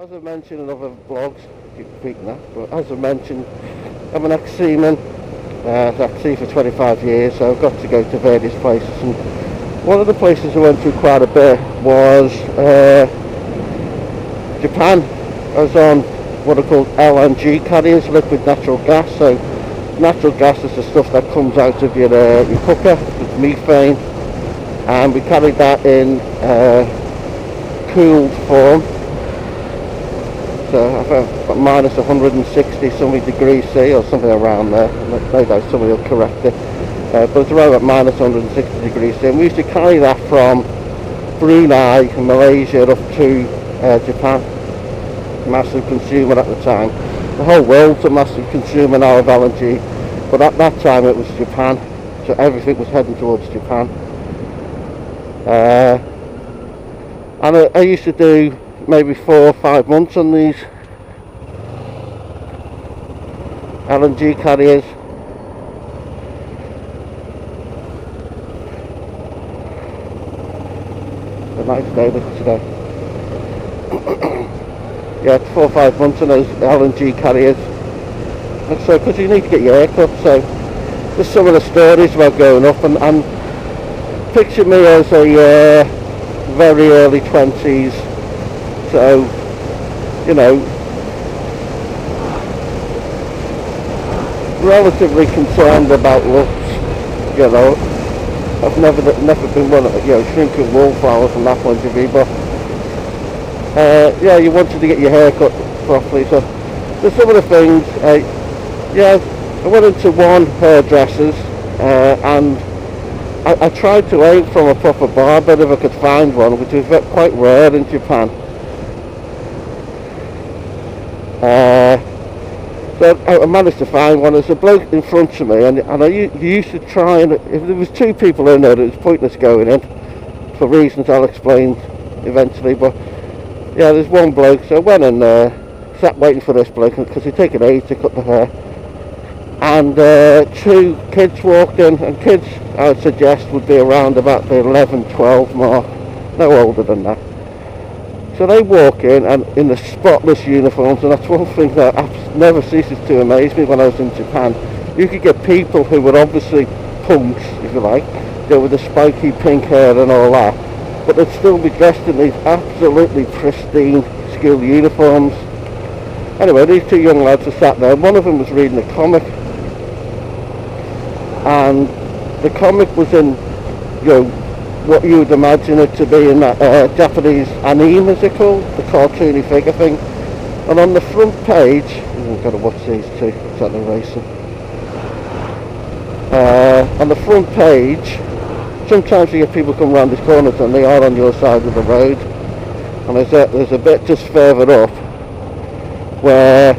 As I mentioned in other vlogs, keep repeating that, but as I mentioned, I'm an ex-seaman. I was at sea for 25 years, so I've got to go to various places. And one of the places I went to quite a bit was Japan. I was on what are called LNG carriers, liquid natural gas. So natural gas is the stuff that comes out of your cooker, it's methane, and we carried that in cooled form. So I found minus 160 something degrees C or something around there. No doubt somebody will correct it. But it's around at minus 160 degrees C. And we used to carry that from Brunei and Malaysia up to Japan. Massive consumer at the time. The whole world's a massive consumer now of LNG. But at that time it was Japan. So everything was heading towards Japan. And I used to do maybe 4 or 5 months on these LNG carriers. A nice day today. Yeah, 4 or 5 months on those LNG carriers. And so, because you need to get your hair cut, so there's some of the stories about going up, and picture me as a very early 20s. So, you know, relatively concerned about looks. You know, I've never been one of, shrinking wallflowers from that point of view, but yeah, you wanted to get your hair cut properly. So there's some of the things. Yeah, I went into one hairdresser's and I tried to aim from a proper barber if I could find one, which is quite rare in Japan. So I managed to find one. There's a bloke in front of me, and I used to try, and if there was 2 people in there, it was pointless going in, for reasons I'll explain eventually. But yeah, there's one bloke, so I went and sat waiting for this bloke, because he'd taken age to cut the hair. And 2 kids walked in, and kids I would suggest would be around about the 11-12 mark, no older than that. So they walk in, and in the spotless uniforms, and that's one thing that never ceases to amaze me when I was in Japan. You could get people who were obviously punks, if you like, with the spiky pink hair and all that, but they'd still be dressed in these absolutely pristine school uniforms. Anyway, these 2 young lads were sat there, and one of them was reading a comic, and the comic was in, what you would imagine it to be in that Japanese anime, is it called? The cartoony figure thing. And on the front page, I've got to watch these 2, it's like they're racing. On the front page, sometimes you get people come around these corners and they are on your side of the road. And there's a bit just further up where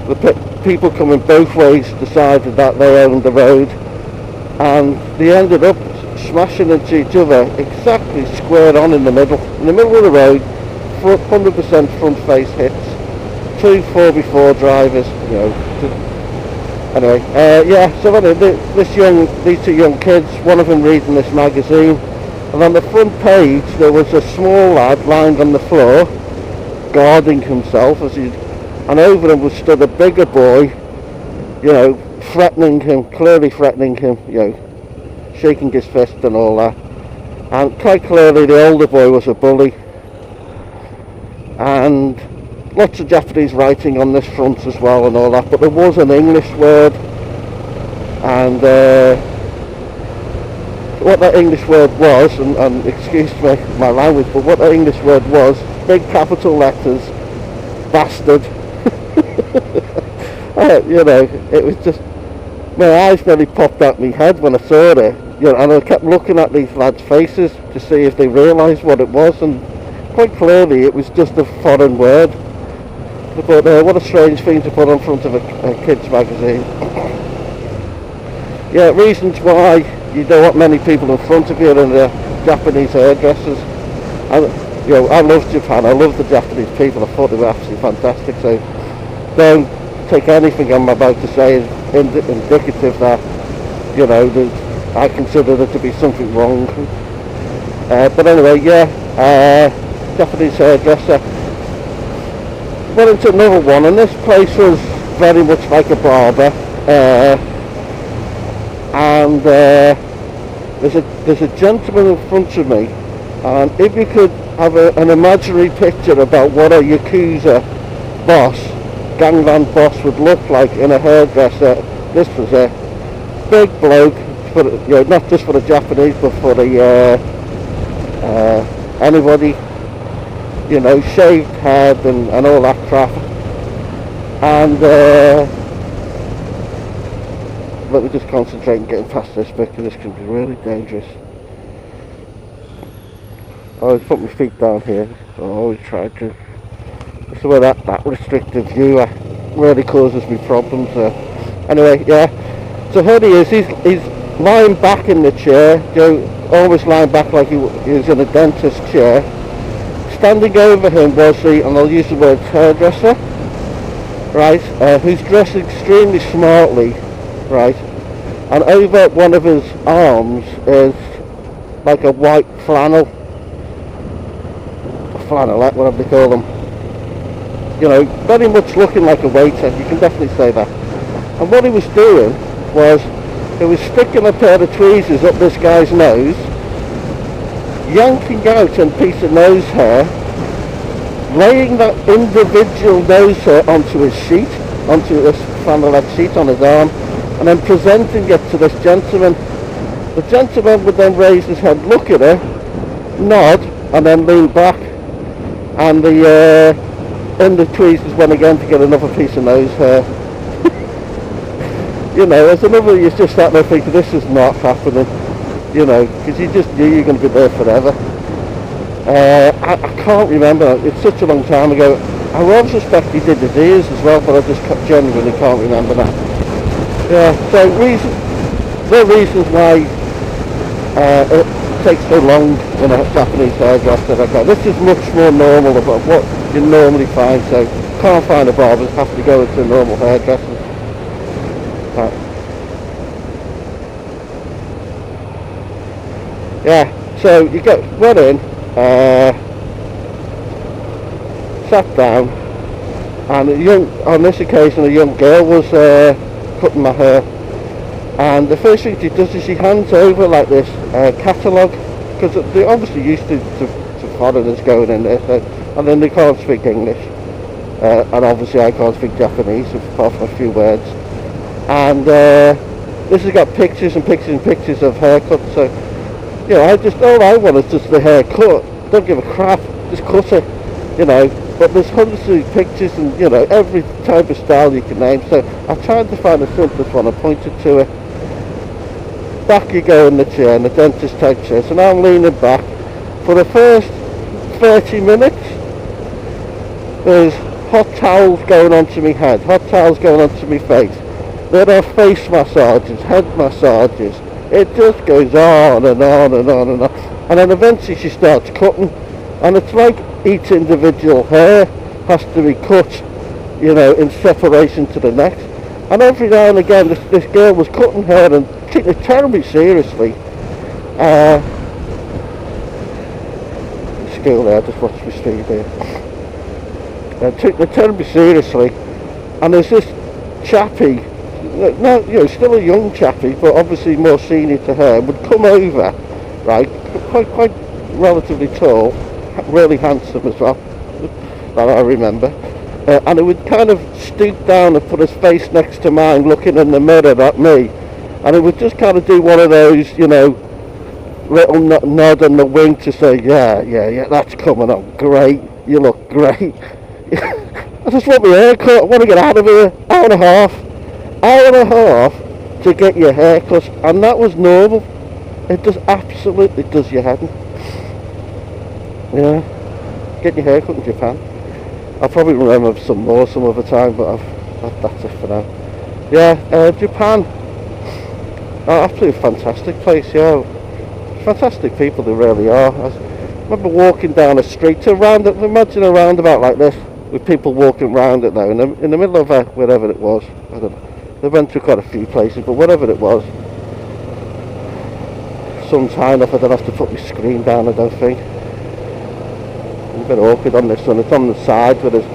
the people coming both ways decided that they owned the road, and they ended up smashing into each other exactly square on in the middle of the road. 100% front face hits, 2 4x4 drivers, anyway, yeah, so anyway, these 2 young kids, one of them reading this magazine, and on the front page there was a small lad lying on the floor guarding himself, and over him was stood a bigger boy, threatening him, clearly threatening him, shaking his fist and all that. And quite clearly the older boy was a bully, and lots of Japanese writing on this front as well and all that, but there was an English word, and what that English word was, and excuse me my language, but what that English word was, big capital letters, bastard. It was just, my eyes nearly popped out my head when I saw it, and I kept looking at these lads' faces to see if they realised what it was, and quite clearly it was just a foreign word. But what a strange thing to put on front of a kid's magazine. Yeah, reasons why you don't want many people in front of you in the Japanese hairdressers. I love Japan, I love the Japanese people, I thought they were absolutely fantastic, so don't take anything I'm about to say as indicative that, I consider there to be something wrong. But anyway, yeah, Japanese hairdresser, went into another one, and this place was very much like a barber. And there's a gentleman in front of me, and if you could have an imaginary picture about what a Yakuza boss, gangland boss would look like in a hairdresser, this was a big bloke, for, not just for the Japanese, but for the anybody, shaved head and all that crap. And let me just concentrate on getting past this bit, because this can be really dangerous. I always put my feet down here. I always try to. This is where that restrictive view really causes me problems. Anyway, yeah. So here he is. He's lying back in the chair. Always lying back like he was in a dentist chair. Standing over him was and I'll use the word hairdresser, right? Who's dressed extremely smartly, right? And over one of his arms is like a white flannel, whatever they call them. Very much looking like a waiter. You can definitely say that. And what he was doing was, he was sticking a pair of tweezers up this guy's nose, yanking out a piece of nose hair, laying that individual nose hair onto his sheet, onto this flannelette sheet on his arm, and then presenting it to this gentleman. The gentleman would then raise his head, look at her, nod, and then lean back, and the tweezers went again to get another piece of nose hair. As another, you're just sat there thinking, this is not happening, because you just knew you're going to be there forever. I can't remember, it's such a long time ago. I rather suspect he did his ears as well, but I just genuinely can't remember that. Yeah, so the reasons why it takes so long in a Japanese hairdresser. Okay, this is much more normal about what you normally find, so can't find a barber, have to go into a normal hairdresser. Right. Yeah, so you went in, sat down, and on this occasion a young girl was cutting my hair, and the first thing she does is she hands over like this catalogue, because they're obviously used to foreigners going in there, so, and then they can't speak English, and obviously I can't speak Japanese apart from a few words, and this has got pictures and pictures and pictures of haircuts, so all I want is just the haircut. Don't give a crap, just cut it, but there's hundreds of pictures and every type of style you can name, so I tried to find the simplest one. I pointed to it. Back you go in the chair, in the dentist type chair, so now I'm leaning back. For the first 30 minutes there's hot towels going onto my head, hot towels going onto my face, there are face massages, head massages. It just goes on and on and on and on. And then eventually she starts cutting. And it's like each individual hair has to be cut, in separation to the next. And every now and again this girl was cutting hair and taking it terribly seriously. School there, just watch me speed here. Taking it terribly seriously. And there's this chappie, no, still a young chappie, but obviously more senior to her, would come over, right, quite relatively tall, really handsome as well, that I remember, and he would kind of stoop down and put his face next to mine, looking in the mirror at me, and he would just kind of do one of those, little nod and the wink to say, yeah, that's coming on, great, you look great. I just want my hair cut, I want to get out of here, hour and a half to get your hair cut, and that was normal. It just absolutely does your head in. Get your hair cut in Japan. I'll probably remember some more some other time, but that's it for now. Japan, absolutely fantastic place. Fantastic people, they really are. I remember walking down a street to imagine a roundabout like this with people walking around it now in the middle of wherever it was. I don't know. They went to quite a few places, but whatever it was, sun's high enough I don't have to put my screen down, I don't think. It's a bit awkward on this one, it's on the side where there's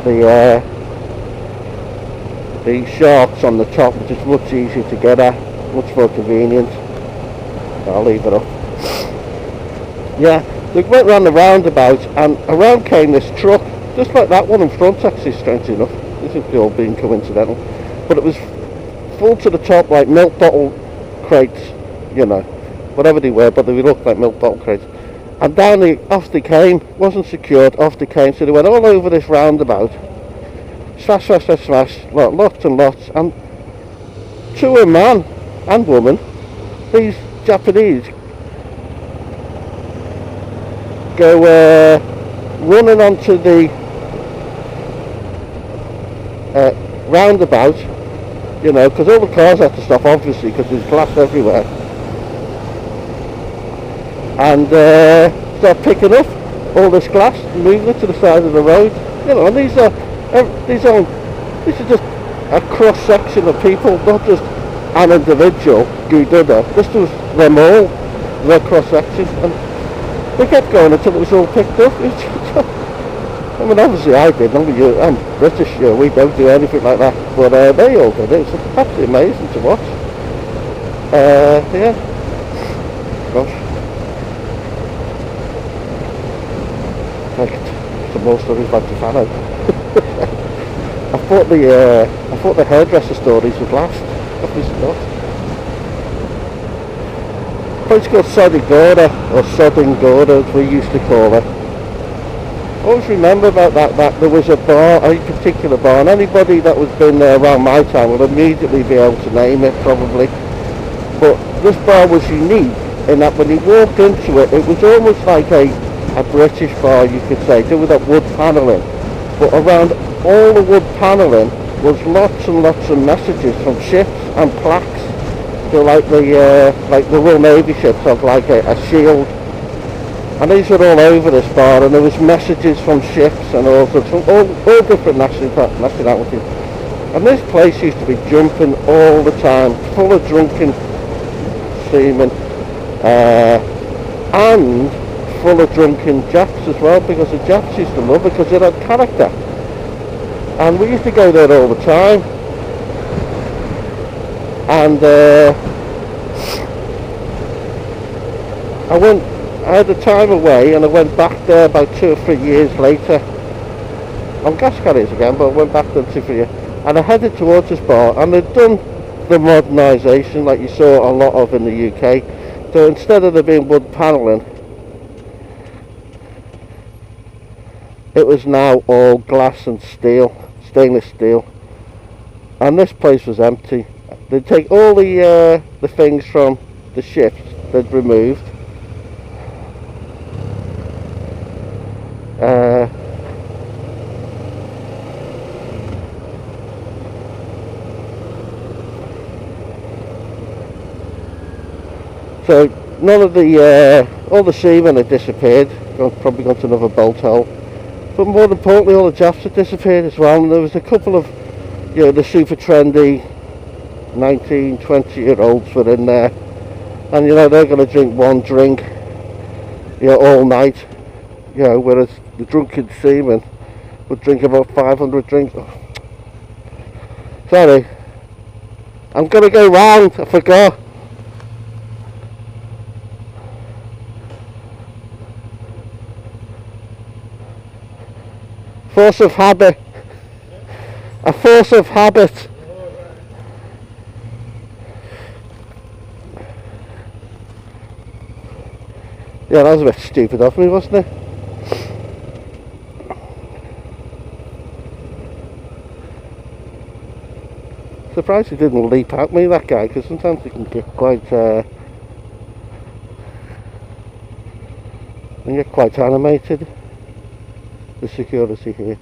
the sharks on the top, which is much easier to get at, much more convenient. I'll leave it up. Yeah, we went round the roundabout, and around came this truck, just like that one in front actually, strangely enough. This is all being coincidental. But it was full to the top, like milk bottle crates, you know, whatever they were, but they looked like milk bottle crates. And off they came, wasn't secured, off they came, so they went all over this roundabout, smash, smash, smash, smash, lots and lots, and to a man and woman, these Japanese go running onto the roundabout, you know, because all the cars had to stop, obviously, because there's glass everywhere, and start picking up all this glass and moving it to the side of the road, you know. And these are just a cross section of people, not just an individual Gudada. This was them all, their cross section, and they kept going until it was all picked up. I mean, obviously I did. I'm British, we don't do anything like that, but they all did. It was absolutely amazing to watch. Yeah, gosh, like some more stories like Tofano. I thought the hairdresser stories would last. Obviously not. A place called Sodigora, or Sodingora as we used to call it. I always remember about that there was a bar, a particular bar, and anybody that was been there around my time would immediately be able to name it probably. But this bar was unique in that when you walked into it, it was almost like a British bar, you could say, do with that wood panelling. But around all the wood panelling was lots and lots of messages from ships and plaques. So like the Royal Navy ships have like a shield. And these were all over this bar, and there was messages from ships and all sorts, from all different nationalities. And this place used to be jumping all the time, full of drunken seamen, and full of drunken Japs as well, because the Japs used to love it because it had character. And we used to go there all the time. And I had a time away, and I went back there about 2 or 3 years later on gas carriers again, but I went back there 2 or 3 years, and I headed towards this bar, and they'd done the modernisation like you saw a lot of in the UK. So instead of there being wood panelling, it was now all glass and steel, stainless steel, and this place was empty. They'd take all the things from the ships they'd removed, so none of all the seamen had disappeared, probably gone to another bolt hole. But more importantly, all the Japs had disappeared as well, and there was a couple of, the super trendy 19, 20-year-olds were in there, and they're going to drink one drink, all night, whereas the drunken seamen would drink about 500 drinks. Oh. Sorry, I'm going to go round, I forgot. Force of habit. A force of habit. Yeah, that was a bit stupid of me, wasn't it? Surprised he didn't leap at me, that guy, because sometimes he can get quite animated, the security here.